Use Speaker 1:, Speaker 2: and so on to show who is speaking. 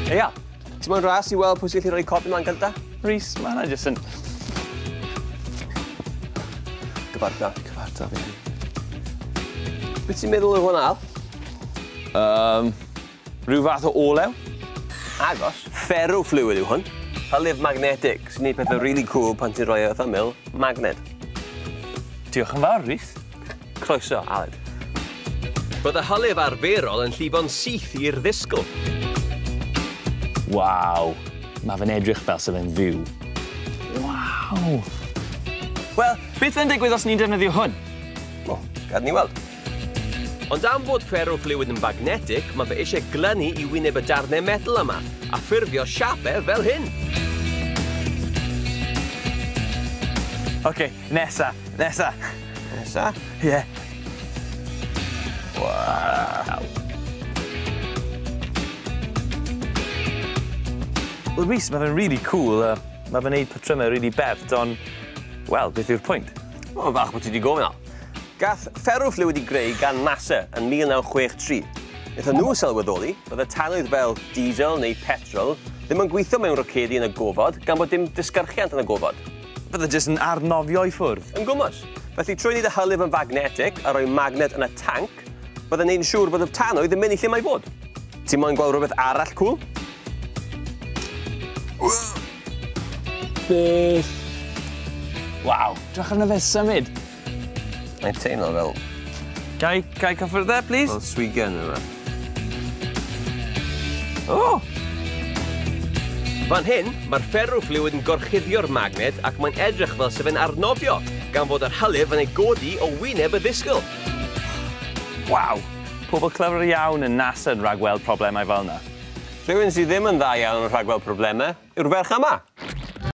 Speaker 1: Ia, ti'n mwyn ras i weld pwy sy'n gallu rhoi copi ma'n gynta?
Speaker 2: Rhys, mae yna jyst yn...
Speaker 1: Gyfarta.
Speaker 2: Cyfarta fi.
Speaker 1: Beth ti'n meddwl o hwnna, Al?
Speaker 2: Rhyw fath o olew.
Speaker 1: Agos. Ferrofluid yw hwn. Hylif magnetic, sy'n gwneud pethau really cool pan ti'n rhoi o ymyl magnet.
Speaker 2: Diolch yn fawr, Rhys.
Speaker 1: Croeso, Aled. Bydd y hylif arferol yn llifo'n syth i'r ddisgl.
Speaker 2: Waw. Mae fe'n edrych fel sydd yn fyw. Waw. Wel, beth yn digwydd os ni'n defnyddio hwn?
Speaker 1: O, gad ni weld. Ond am fod ferrofluid yn magnetic, mae fe eisiau glynu i wyneb y darnau metal yma, a ffurfio siapau fel hyn.
Speaker 2: Oce, nesa.
Speaker 1: Nesa?
Speaker 2: Ie. Yeah.
Speaker 1: Wow.
Speaker 2: Wel, Rhys, mae fe'n really cool. Mae fe'n neud patrymau really bert, ond... Wel, beth yw'r pwynt?
Speaker 1: O, fach bod ti wedi gofyn al. Gath ferrofluid i greu gan NASA yn 1963. Wnaethon nhw sylweddoli bod y tanwydd fel diesel neu petrol ddim yn gweithio mewn rocedi yn y gofod gan bod dim disgyrchiant yn y gofod.
Speaker 2: Bydde jyst yn arnofio i ffwrdd.
Speaker 1: Yn gwmws. Felly trwy wneud y hylif yn magnetic a rhoi magnet yn y tanc, byddai'n neud yn siŵr bod y tanwydd yn mynd i lle mae fod. Ti'n moyn gweld rhywbeth arall cwl?
Speaker 2: Beth? Waw, drach arno fe symud.
Speaker 1: Mae'n teimlo fel...
Speaker 2: Gai cyffwrdd e, please?
Speaker 1: Fel swigen yma.
Speaker 2: O!
Speaker 1: Fan hyn, mae'r ferrofluid yn gorchuddio'r magnet ac mae'n edrych fel sef yn arnofio, gan fod yr hylif yn ei godi o wyneb y ddisgl.
Speaker 2: Waw! Pobl clyfar iawn yn NASA yn rhagweld problemau fel yna.
Speaker 1: Rhywun sydd ddim yn dda iawn yn rhagweld problemau yw'r ferch yma.